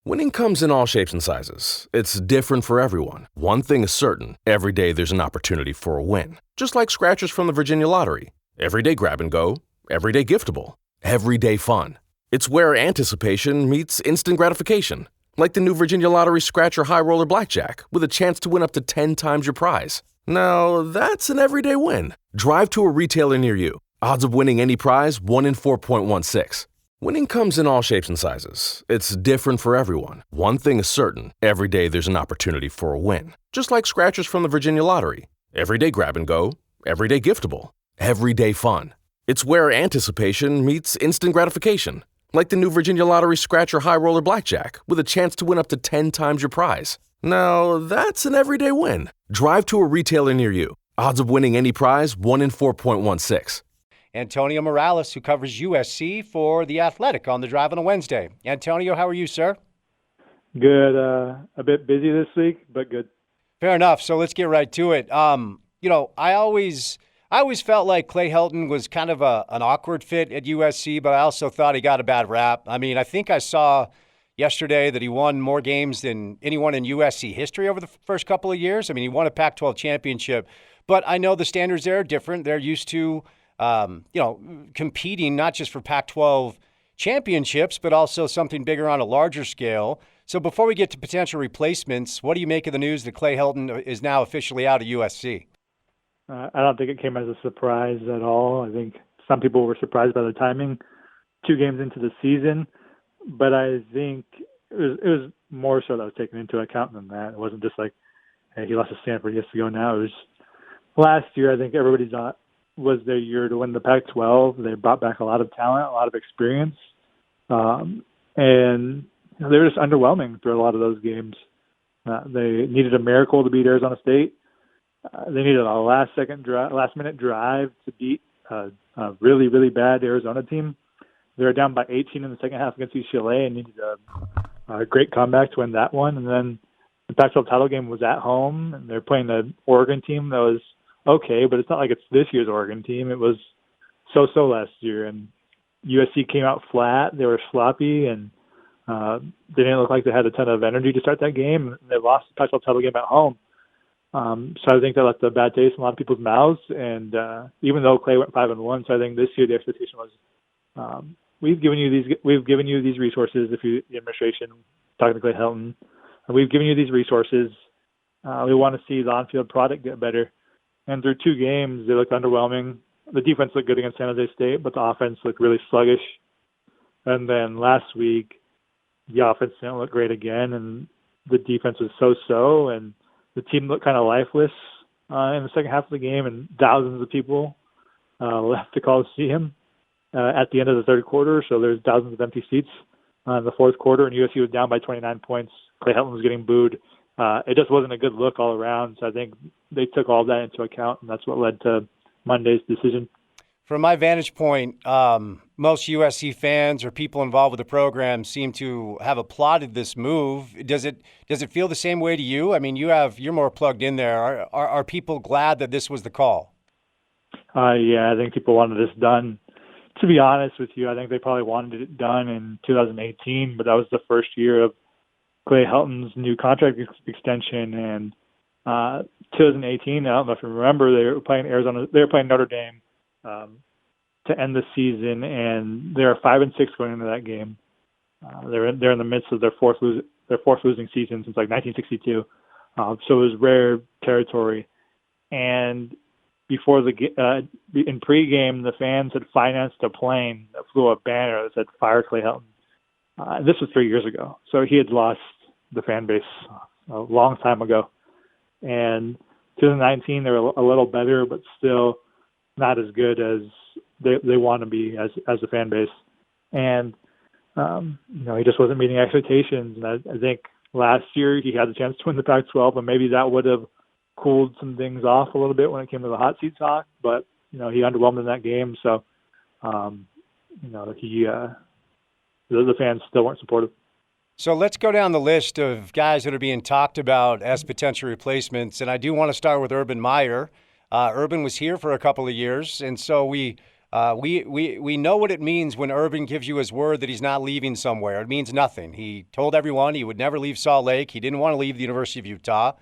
Winning comes in all shapes and sizes. It's different for everyone. One thing is certain. Every day there's an opportunity for a win. Just like scratchers from the Virginia Lottery. Everyday grab and go. Everyday giftable. Everyday fun. It's where anticipation meets instant gratification. Like the new Virginia Lottery Scratcher High Roller Blackjack with a chance to win up to 10 times your prize. Now, that's an everyday win. Drive to a retailer near you. Odds of winning any prize, 1 in 4.16. Winning comes in all shapes and sizes. It's different for everyone. One thing is certain. Every day there's an opportunity for a win. Just like scratchers from the Virginia Lottery. Everyday grab and go. Everyday giftable. Everyday fun. It's where anticipation meets instant gratification. Like the new Virginia Lottery Scratcher High Roller Blackjack with a chance to win up to 10 times your prize. Now, that's an everyday win. Drive to a retailer near you. Odds of winning any prize, 1 in 4.16. Antonio Morales, who covers USC for The Athletic on The Drive on a Wednesday. Antonio, how are you, sir? Good. A bit busy this week, but good. Fair enough. So let's get right to it. I always felt like Clay Helton was kind of an awkward fit at USC, but I also thought he got a bad rap. I mean, I think I saw yesterday that he won more games than anyone in USC history over the first couple of years. I mean, he won a Pac-12 championship, but I know the standards there are different. They're used to competing not just for Pac-12 championships, but also something bigger on a larger scale. So before we get to potential replacements, what do you make of the news that Clay Helton is now officially out of USC? I don't think it came as a surprise at all. I think some people were surprised by the timing 2 games into the season, but I think it was more so that was taken into account than that. It wasn't just like, hey, he lost to Stanford, he has to go now. It was last year, I think everybody thought was their year to win the Pac-12. They brought back a lot of talent, a lot of experience, and they were just underwhelming through a lot of those games. They needed a miracle to beat Arizona State. They needed a last-minute drive to beat a really, really bad Arizona team. They were down by 18 in the second half against UCLA and needed a great comeback to win that one. And then the Pac-12 title game was at home, and they're playing the Oregon team that was okay, but it's not like it's this year's Oregon team. It was so-so last year, and USC came out flat. They were sloppy, and they didn't look like they had a ton of energy to start that game. They lost the Pac-12 title game at home. So I think that left a bad taste in a lot of people's mouths. And even though Clay went 5-1, so I think this year the expectation was we've given you these resources. If you the administration talking to Clay Helton, we've given you these resources. We want to see the on-field product get better. And through 2 games, they looked underwhelming. The defense looked good against San Jose State, but the offense looked really sluggish. And then last week, the offense didn't look great again, and the defense was so-so, and the team looked kind of lifeless in the second half of the game, and thousands of people left the Coliseum at the end of the third quarter, so there's thousands of empty seats in the fourth quarter, and USC was down by 29 points. Clay Helton was getting booed. It just wasn't a good look all around, so I think they took all that into account, and that's what led to Monday's decision. From my vantage point, most USC fans or people involved with the program seem to have applauded this move. Does it feel the same way to you? I mean, you're more plugged in there. Are people glad that this was the call? Yeah, I think people wanted this done. To be honest with you, I think they probably wanted it done in 2018, but that was the first year of Clay Helton's new contract extension. And 2018, I don't know if you remember, they were playing Notre Dame to end the season, and they are 5-6 going into that game. They're in the midst of their fourth losing season since like 1962. So it was rare territory. And before in pregame, the fans had financed a plane that flew a banner that said "Fire Clay Helton." This was 3 years ago, so he had lost the fan base a long time ago. And 2019, they were a little better, but still not as good as they want to be as a fan base. And he just wasn't meeting expectations. And I think last year he had the chance to win the Pac-12, and maybe that would have cooled some things off a little bit when it came to the hot seat talk. But he underwhelmed in that game, so the fans still weren't supportive. So let's go down the list of guys that are being talked about as potential replacements, and I do want to start with Urban Meyer. Urban was here for a couple of years, and so we We know what it means when Urban gives you his word that he's not leaving somewhere. It means nothing. He told everyone he would never leave Salt Lake. He didn't want to leave the University of Utah.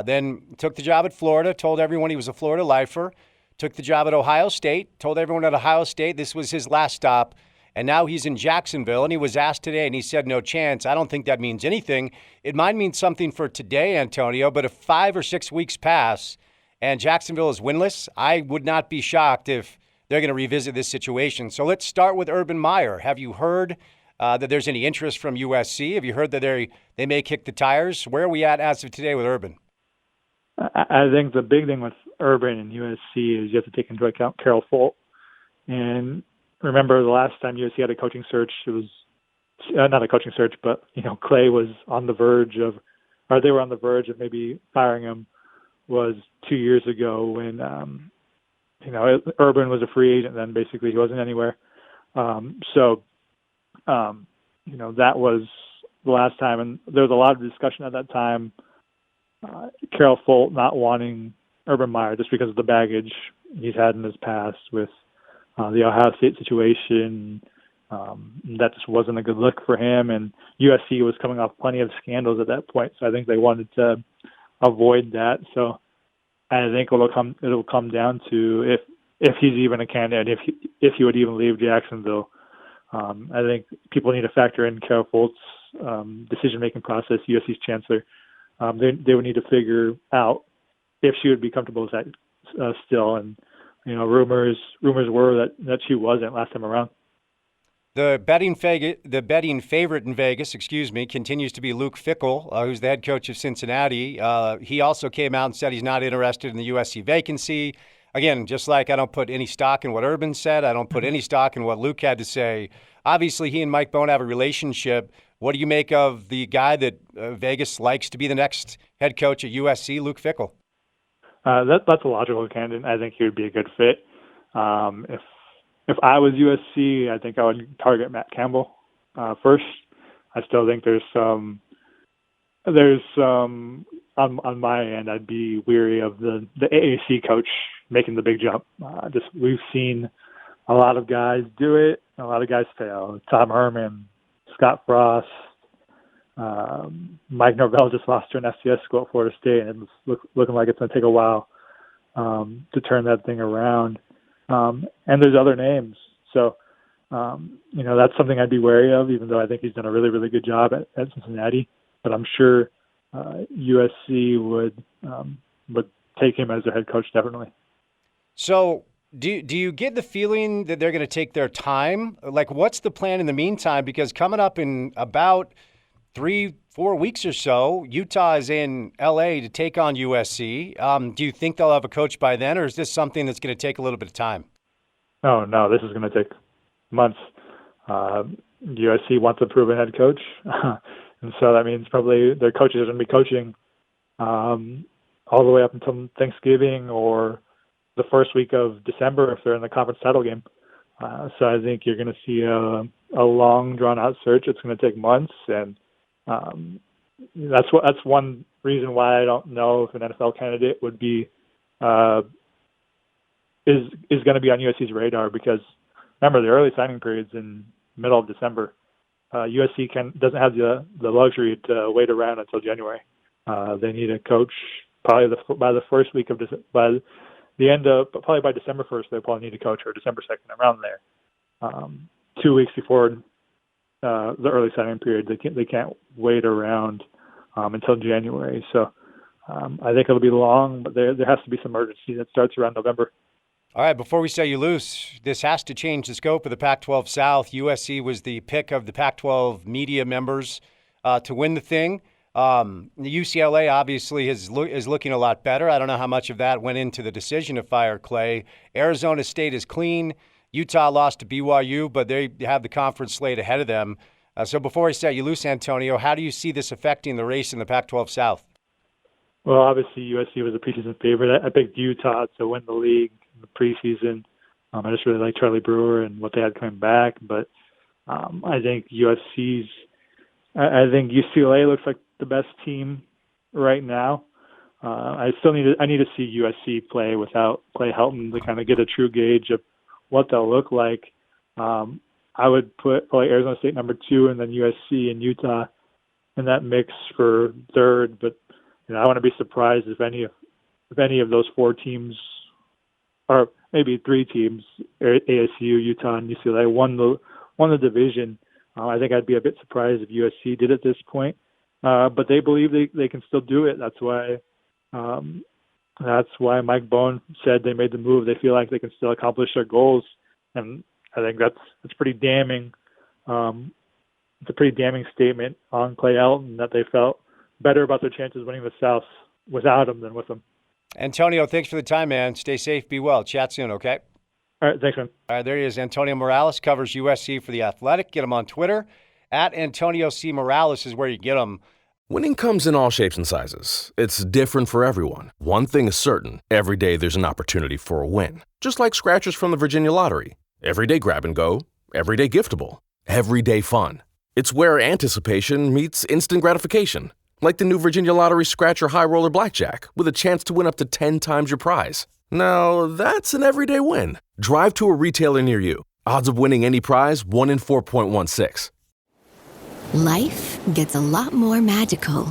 Then took the job at Florida, told everyone he was a Florida lifer. Took the job at Ohio State, told everyone at Ohio State this was his last stop. And now he's in Jacksonville, and he was asked today, and he said no chance. I don't think that means anything. It might mean something for today, Antonio, but if 5 or 6 weeks pass and Jacksonville is winless, I would not be shocked if they're going to revisit this situation. So let's start with Urban Meyer. Have you heard that there's any interest from USC? Have you heard that they may kick the tires? Where are we at as of today with Urban? I think the big thing with Urban and USC is you have to take into account Carol Folt. And remember the last time USC had a coaching search, it was not a coaching search, but, Clay was on the verge of, or they were on the verge of maybe firing him, was 2 years ago when, Urban was a free agent then, basically. He wasn't anywhere. That was the last time. And there was a lot of discussion at that time, Carol Folt not wanting Urban Meyer just because of the baggage he's had in his past with the Ohio State situation. That just wasn't a good look for him, and USC was coming off plenty of scandals at that point, so I think they wanted to avoid that. So I think it'll come down to if he's even a candidate, if he would even leave Jacksonville. I think people need to factor in Carol Folt's decision-making process, USC's chancellor. They would need to figure out if she would be comfortable with that still, and rumors were that she wasn't last time around. The betting favorite in Vegas, continues to be Luke Fickell, who's the head coach of Cincinnati. He also came out and said he's not interested in the USC vacancy. Again, just like I don't put any stock in what Urban said, I don't put any stock in what Luke had to say. Obviously, he and Mike Bohn have a relationship. What do you make of the guy that Vegas likes to be the next head coach at USC, Luke Fickell? That's a logical candidate. I think he would be a good fit. If I was USC, I think I would target Matt Campbell first. I still think there's some on my end. I'd be weary of the AAC coach making the big jump. We've seen a lot of guys do it, a lot of guys fail. Tom Herman, Scott Frost, Mike Norvell just lost to an FCS school at Florida State, and it's looking like it's going to take a while to turn that thing around. And there's other names. So, that's something I'd be wary of, even though I think he's done a really, really good job at Cincinnati. But I'm sure USC would take him as their head coach, definitely. So do you get the feeling that they're going to take their time? Like, what's the plan in the meantime? Because coming up in about 3-4 weeks or so, Utah is in L.A. to take on USC. Do you think they'll have a coach by then, or is this something that's going to take a little bit of time? Oh, no, this is going to take months. USC wants a proven head coach, and so that means probably their coaches are going to be coaching all the way up until Thanksgiving or the first week of December if they're in the conference title game. So I think you're going to see a long, drawn-out search. It's going to take months, and that's one reason why I don't know if an NFL candidate would be is going to be on USC's radar, because remember the early signing periods in middle of December. USC doesn't have the luxury to wait around until January. They need a coach probably by the first week of probably by December 1st. They probably need a coach, or December 2nd, around there. 2 weeks before the early signing period, they can't wait around until January. So I think it'll be long, but there has to be some urgency that starts around November. All right, before we set you loose, this has to change the scope of the Pac-12 South. USC was the pick of the Pac-12 media members to win the thing. The UCLA obviously is looking a lot better. I don't know how much of that went into the decision to fire Clay. Arizona State is clean. Utah lost to BYU, but they have the conference slate ahead of them. So before I set you loose, Antonio, how do you see this affecting the race in the Pac-12 South? Well, obviously USC was a preseason favorite. I picked Utah to win the league in the preseason. I just really like Charlie Brewer and what they had coming back, but I think UCLA looks like the best team right now. I need to see USC play without Clay Helton to kind of get a true gauge of what they'll look like. I would put probably Arizona State number 2, and then USC and Utah in that mix for third. But I wouldn't be surprised if any of those 4 teams, or maybe 3 teams, ASU, Utah, and UCLA, won the division. I think I'd be a bit surprised if USC did at this point. But they believe they can still do it. That's why Mike Bohn said they made the move. They feel like they can still accomplish their goals, and I think that's pretty damning. It's a pretty damning statement on Clay Helton that they felt better about their chances winning the South without him than with him. Antonio, thanks for the time, man. Stay safe, be well. Chat soon, okay? All right, thanks, man. All right, there he is. Antonio Morales covers USC for The Athletic. Get him on Twitter. At Antonio C. Morales is where you get him. Winning comes in all shapes and sizes. It's different for everyone. One thing is certain. Every day there's an opportunity for a win. Just like scratchers from the Virginia Lottery. Everyday grab and go. Everyday giftable. Everyday fun. It's where anticipation meets instant gratification. Like the new Virginia Lottery Scratcher High Roller Blackjack with a chance to win up to 10 times your prize. Now, that's an everyday win. Drive to a retailer near you. Odds of winning any prize, 1 in 4.16. Life gets a lot more magical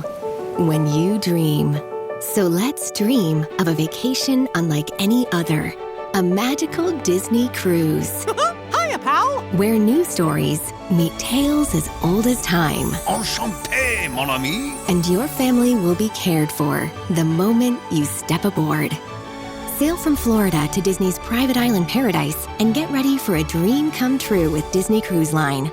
when you dream. So let's dream of a vacation unlike any other. A magical Disney cruise. Hiya, pal! Where new stories meet tales as old as time. Enchanté, mon ami! And your family will be cared for the moment you step aboard. Sail from Florida to Disney's private island paradise and get ready for a dream come true with Disney Cruise Line.